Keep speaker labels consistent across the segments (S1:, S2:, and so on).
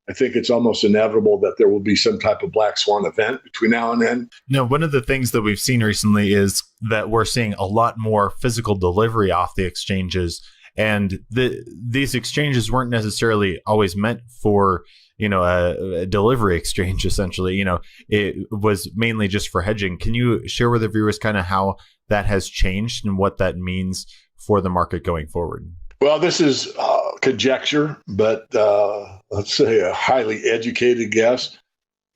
S1: I think it's almost inevitable that there will be some type of black swan event between now and then.
S2: No, one of the things that we've seen recently is that we're seeing a lot more physical delivery off the exchanges, and these exchanges weren't necessarily always meant for a delivery exchange. Essentially, it was mainly just for hedging. Can you share with the viewers kind of how that has changed and what that means for the market going forward?
S1: Well, this is conjecture, but let's say a highly educated guess.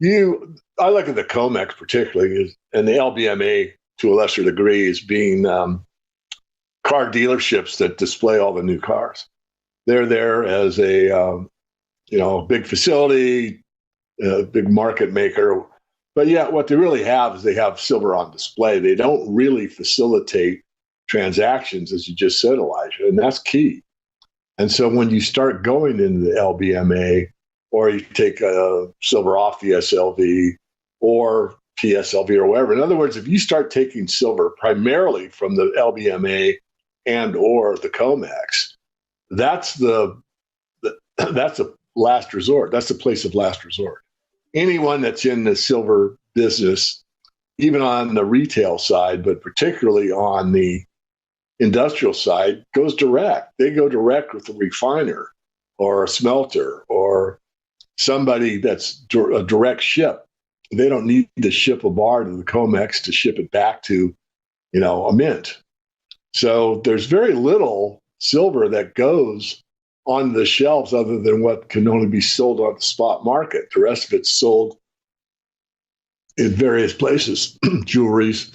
S1: I look at the COMEX particularly, and the LBMA to a lesser degree, as being car dealerships that display all the new cars. They're there as a big facility, big market maker. But yet what they really have is they have silver on display. They don't really facilitate transactions, as you just said, Elijah, and that's key. And so when you start going into the LBMA, or you take silver off the SLV or PSLV or whatever, in other words, if you start taking silver primarily from the LBMA and or the COMEX, that's a last resort. That's the place of last resort. Anyone that's in the silver business, even on the retail side, but particularly on the industrial side, goes direct. They go direct with a refiner or a smelter or somebody that's a direct ship. They don't need to ship a bar to the COMEX to ship it back to, a mint. So there's very little silver that goes on the shelves other than what can only be sold on the spot market. The rest of it's sold in various places, jewelries,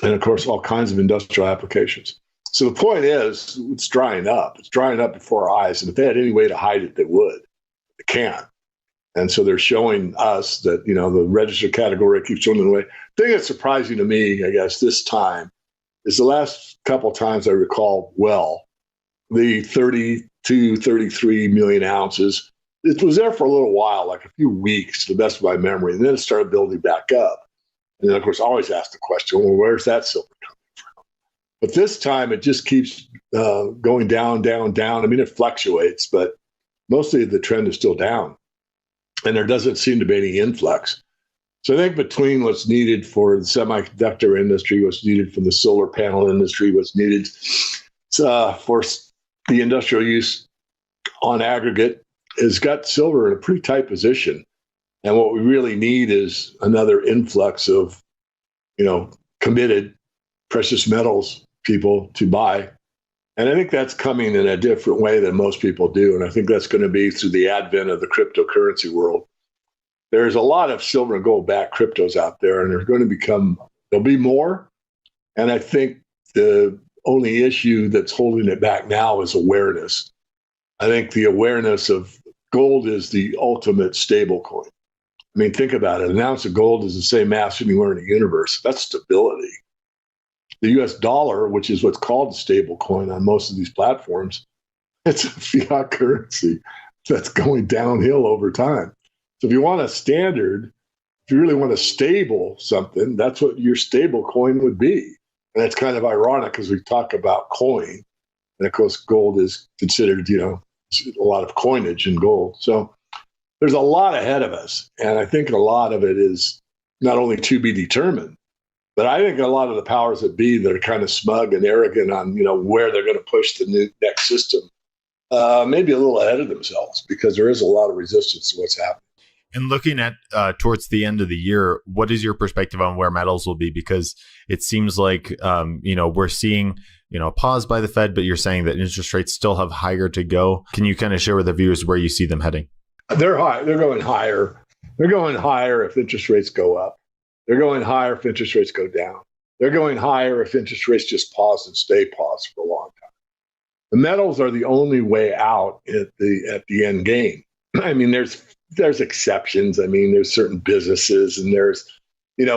S1: and of course, all kinds of industrial applications. So the point is, it's drying up. It's drying up before our eyes. And if they had any way to hide it, they would. They can't. And so they're showing us that, the register category keeps showing them away. The thing that's surprising to me, I guess, this time is the last couple times I recall well, the 32, 33 million ounces. It was there for a little while, like a few weeks, to the best of my memory, and then it started building back up. And then, of course, I always ask the question, well, where's that silver coming from? But this time, it just keeps going down, down, down. I mean, it fluctuates, but mostly the trend is still down. And there doesn't seem to be any influx. So I think between what's needed for the semiconductor industry, what's needed for the solar panel industry, what's needed for the industrial use on aggregate, has got silver in a pretty tight position. And what we really need is another influx of, committed precious metals people to buy. And I think that's coming in a different way than most people do. And I think that's going to be through the advent of the cryptocurrency world. There's a lot of silver and gold backed cryptos out there, and there'll be more. And I think the only issue that's holding it back now is awareness. I think the awareness of gold is the ultimate stable coin. I mean, think about it. An ounce of gold is the same mass anywhere in the universe. That's stability. The US dollar, which is what's called a stable coin on most of these platforms, it's a fiat currency that's going downhill over time. So if you want a standard, if you really want a stable something, that's what your stable coin would be. And that's kind of ironic because we talk about coin. And of course, gold is considered, a lot of coinage in gold. So there's a lot ahead of us. And I think a lot of it is not only to be determined, but I think a lot of the powers that be that are kind of smug and arrogant on, where they're going to push the next system, maybe a little ahead of themselves, because there is a lot of resistance to what's happening.
S2: And looking at towards the end of the year, what is your perspective on where metals will be? Because it seems like, we're seeing, a pause by the Fed, but you're saying that interest rates still have higher to go. Can you kind of share with the viewers where you see them heading?
S1: They're high. They're going higher. They're going higher if interest rates go up. They're going higher if interest rates go down. They're going higher if interest rates just pause and stay paused for a long time. The metals are the only way out at the end game. I mean, there's exceptions. I mean, there's certain businesses and there's,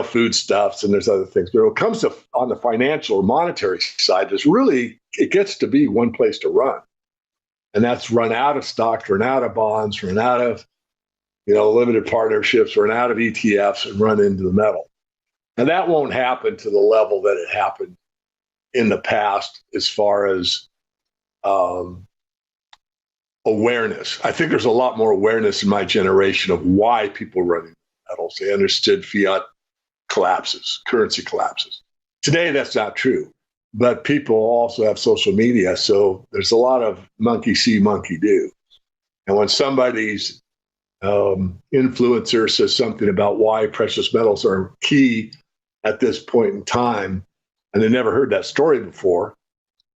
S1: foodstuffs and there's other things. But when it comes to on the financial or monetary side, it gets to be one place to run. And that's run out of stocks, run out of bonds, run out of, limited partnerships, run out of ETFs and run into the metal. And that won't happen to the level that it happened in the past as far as awareness. I think there's a lot more awareness in my generation of why people are running metals. They understood fiat collapses, currency collapses. Today, that's not true. But people also have social media, so there's a lot of monkey see, monkey do. And when somebody's influencer says something about why precious metals are key at this point in time, and they never heard that story before,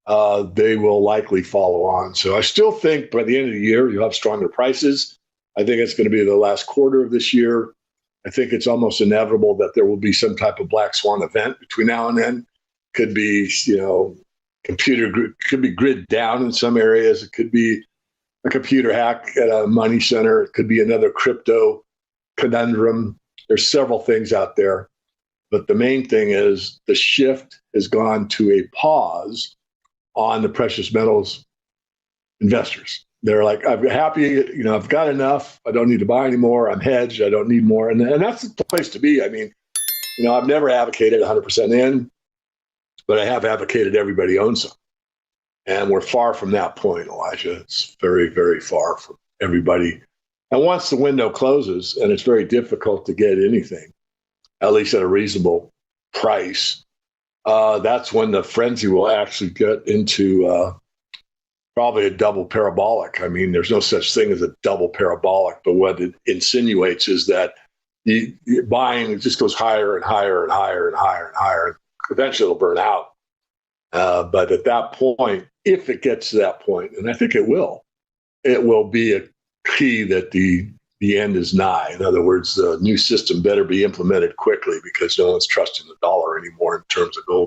S1: they will likely follow on. So I still think by the end of the year, you'll have stronger prices. I think it's going to be the last quarter of this year. I think it's almost inevitable that there will be some type of black swan event between now and then. Could be, could be grid down in some areas. It could be a computer hack at a money center. It could be another crypto conundrum. There's several things out there. But the main thing is the shift has gone to a pause on the precious metals investors. They're like, I'm happy, I've got enough. I don't need to buy anymore. I'm hedged. I don't need more. And that's the place to be. I mean, I've never advocated 100% in, but I have advocated everybody owns some. And we're far from that point, Elijah. It's very, very far from everybody. And once the window closes, and it's very difficult to get anything, at least at a reasonable price, that's when the frenzy will actually get into probably a double parabolic. I mean, there's no such thing as a double parabolic, but what it insinuates is that buying just goes higher and higher and higher and higher and higher. Eventually it'll burn out. But at that point, if it gets to that point, and I think it will be a key that the end is nigh. In other words, the new system better be implemented quickly because no one's trusting the dollar anymore in terms of gold.